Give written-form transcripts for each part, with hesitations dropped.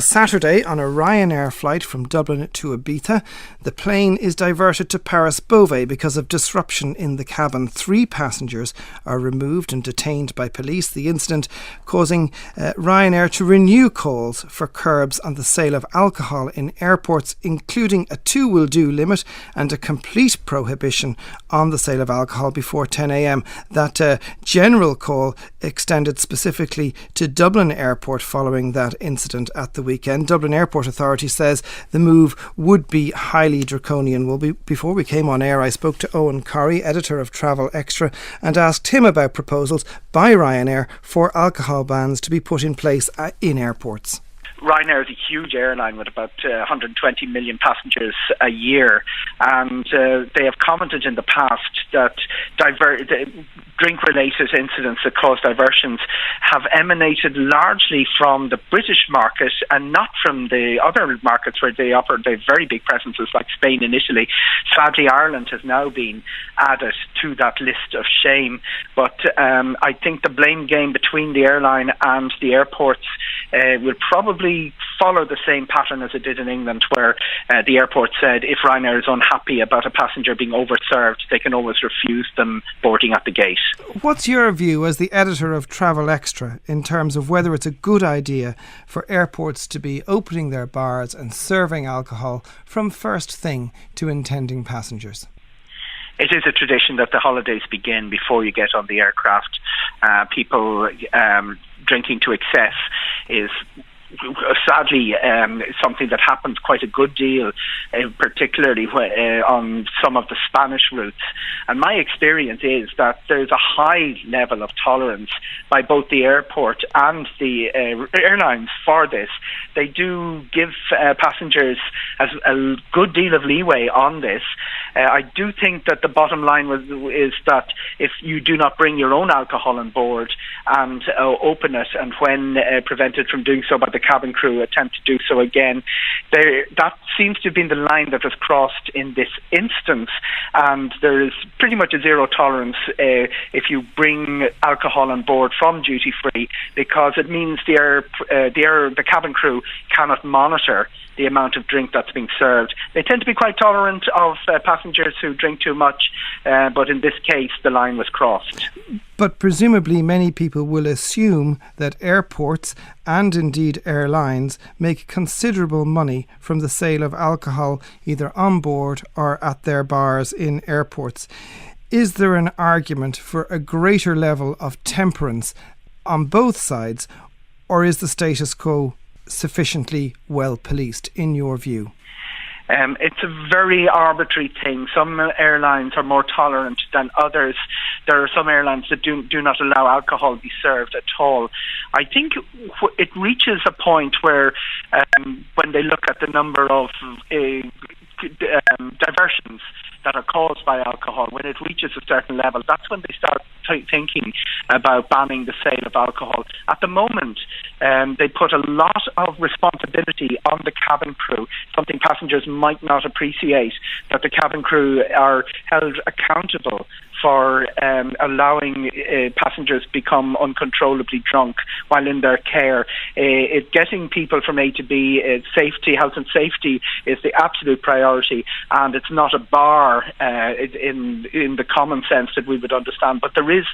Saturday, on a Ryanair flight from Dublin to Ibiza, the plane is diverted to Paris Beauvais because of disruption in the cabin. 3 passengers are removed and detained by police. The incident causing Ryanair to renew calls for curbs on the sale of alcohol in airports, including a 2 will do limit and a complete prohibition on the sale of alcohol before 10 a.m. That general call extended specifically to Dublin Airport following that incident at the weekend. Dublin Airport Authority says the move would be highly draconian. Before we came on air, I spoke to Eoghan Corry, editor of Travel Extra, and asked him about proposals by Ryanair for alcohol bans to be put in place in airports. Ryanair is a huge airline with about 120 million passengers a year, and they have commented in the past that drink-related incidents that cause diversions have emanated largely from the British market and not from the other markets where they operate. They have very big presences like Spain and Italy. Sadly, Ireland has now been added to that list of shame, but I think the blame game between the airline and the airports will probably follow the same pattern as it did in England, where the airport said if Ryanair is unhappy about a passenger being overserved, they can always refuse them boarding at the gate. What's your view as the editor of Travel Extra in terms of whether it's a good idea for airports to be opening their bars and serving alcohol from first thing to intending passengers? It is a tradition that the holidays begin before you get on the aircraft. People drinking to excess is sadly something that happens quite a good deal, particularly on some of the Spanish routes. And my experience is that there's a high level of tolerance by both the airport and the airlines for this. They do give passengers a good deal of leeway on this. I do think that the bottom line is that if you do not bring your own alcohol on board and open it, and when prevented from doing so by the cabin crew attempt to do so again, that seems to have been the line that was crossed in this instance, and there is pretty much a zero tolerance if you bring alcohol on board from duty free, because it means the cabin crew cannot monitor the amount of drink that's being served. They tend to be quite tolerant of passengers who drink too much, but in this case the line was crossed. But presumably many people will assume that airports and indeed airlines make considerable money from the sale of alcohol either on board or at their bars in airports. Is there an argument for a greater level of temperance on both sides, or is the status quo sufficiently well policed in your view? It's a very arbitrary thing. Some airlines are more tolerant than others. There are some airlines that do not allow alcohol to be served at all. I think it reaches a point where when they look at the number of diversions that are caused by alcohol, when it reaches a certain level, that's when they start thinking about banning the sale of alcohol. At the moment, they put a lot of responsibility on the cabin crew, something passengers might not appreciate, that the cabin crew are held accountable for allowing passengers become uncontrollably drunk while in their care. Getting people from A to B, health and safety is the absolute priority, and it's not a bar in the common sense that we would understand. But there is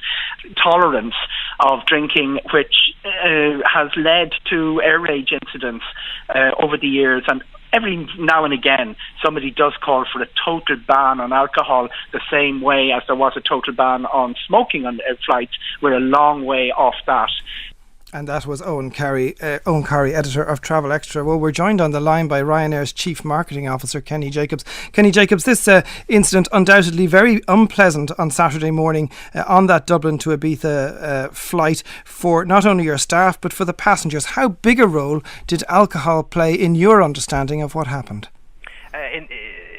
tolerance of drinking, which has led to air rage incidents over the years, and every now and again, somebody does call for a total ban on alcohol, the same way as there was a total ban on smoking on flights. We're a long way off that. And that was Eoghan Corry, editor of Travel Extra. Well, we're joined on the line by Ryanair's Chief Marketing Officer, Kenny Jacobs. Kenny Jacobs, this incident undoubtedly very unpleasant on Saturday morning on that Dublin to Ibiza flight for not only your staff but for the passengers. How big a role did alcohol play in your understanding of what happened?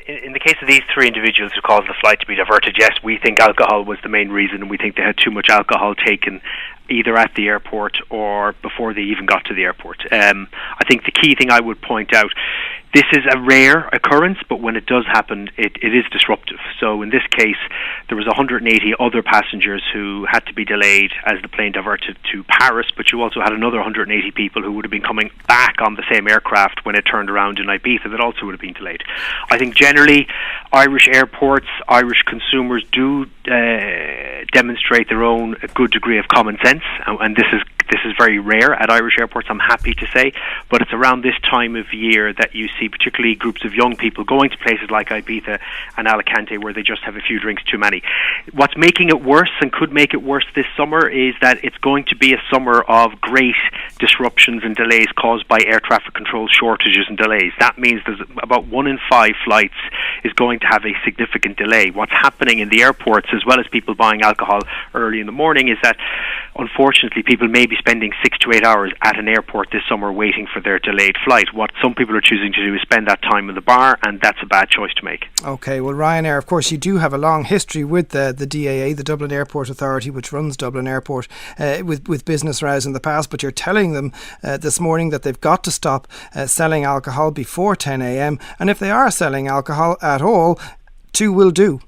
In the case of these 3 individuals who caused the flight to be diverted, yes, we think alcohol was the main reason, and we think they had too much alcohol taken either at the airport or before they even got to the airport. I think the key thing I would point out, This is a rare occurrence, but when it does happen, it is disruptive. So in this case, there was 180 other passengers who had to be delayed as the plane diverted to Paris, but you also had another 180 people who would have been coming back on the same aircraft when it turned around in Ibiza that also would have been delayed. I think generally Irish airports, Irish consumers do demonstrate their own good degree of common sense, and this is very rare at Irish airports, I'm happy to say, but it's around this time of year that you see particularly groups of young people going to places like Ibiza and Alicante where they just have a few drinks too many. What's making it worse and could make it worse this summer is that it's going to be a summer of great disruptions and delays caused by air traffic control shortages and delays. That means there's about 1 in 5 flights is going to have a significant delay. What's happening in the airports, as well as people buying alcohol early in the morning, is that unfortunately people may be spending 6 to 8 hours at an airport this summer waiting for their delayed flight. What some people are choosing to do is spend that time in the bar, and that's a bad choice to make. Okay, well, Ryanair, of course, you do have a long history with the DAA, the Dublin Airport Authority, which runs Dublin Airport, with business rows in the past, but you're telling them this morning that they've got to stop selling alcohol before 10 a.m, and if they are selling alcohol at all, 2 will do.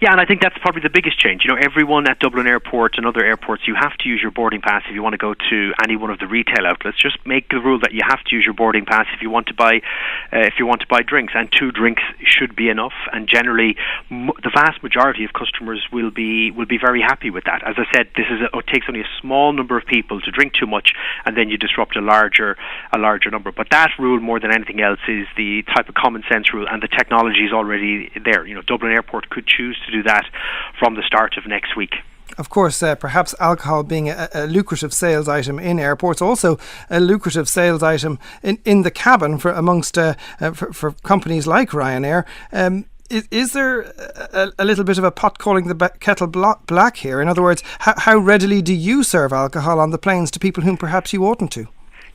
Yeah, and I think that's probably the biggest change. You know, everyone at Dublin Airport and other airports, you have to use your boarding pass if you want to go to any one of the retail outlets. Just make the rule that you have to use your boarding pass if you want to buy drinks, and 2 drinks should be enough. And generally, the vast majority of customers will be very happy with that. As I said, it takes only a small number of people to drink too much, and then you disrupt a larger number. But that rule, more than anything else, is the type of common sense rule, and the technology is already there. You know, Dublin Airport could choose to do that from the start of next week. Of course, perhaps alcohol being a lucrative sales item in airports, also a lucrative sales item in the cabin for companies like Ryanair. Is there a little bit of a pot calling the kettle black here? In other words, how readily do you serve alcohol on the planes to people whom perhaps you oughtn't to?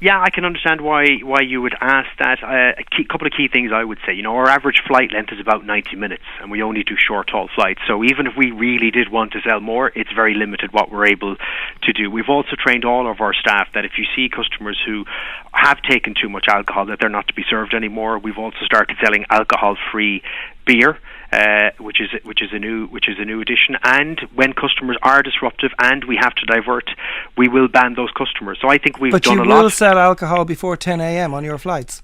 Yeah, I can understand why you would ask that. A couple of key things I would say. You know, our average flight length is about 90 minutes, and we only do short-haul flights. So even if we really did want to sell more, it's very limited what we're able to do. We've also trained all of our staff that if you see customers who have taken too much alcohol, that they're not to be served anymore. We've also started selling alcohol-free beer, which is a new addition. And when customers are disruptive and we have to divert, we will ban those customers. So I think we've done a lot. But you will sell alcohol before 10 a.m. on your flights?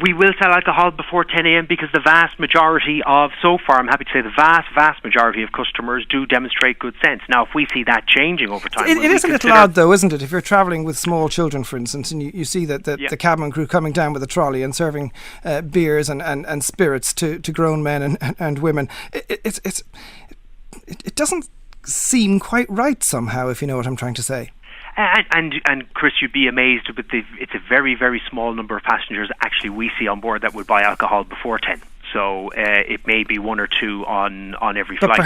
We will sell alcohol before 10 a.m. because the vast majority of, so far, I'm happy to say the vast majority of customers do demonstrate good sense. Now, if we see that changing over time... It is a little odd, though, isn't it? If you're travelling with small children, for instance, and you see that the cabin crew coming down with a trolley and serving beers and spirits to grown men and women, it doesn't seem quite right somehow, if you know what I'm trying to say. And Chris, you'd be amazed, but it's a very, very small number of passengers actually we see on board that would buy alcohol before 10. So it may be 1 or 2 on every flight. But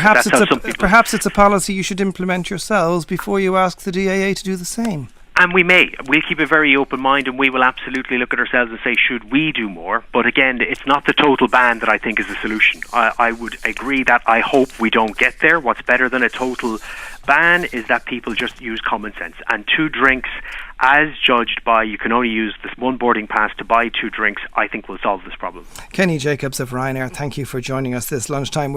perhaps it's a policy you should implement yourselves before you ask the DAA to do the same. And we may. We'll keep a very open mind, and we will absolutely look at ourselves and say, should we do more? But again, it's not the total ban that I think is the solution. I would agree that I hope we don't get there. What's better than a total ban is that people just use common sense. And 2 drinks, as judged by you can only use this 1 boarding pass to buy 2 drinks, I think will solve this problem. Kenny Jacobs of Ryanair, thank you for joining us this lunchtime.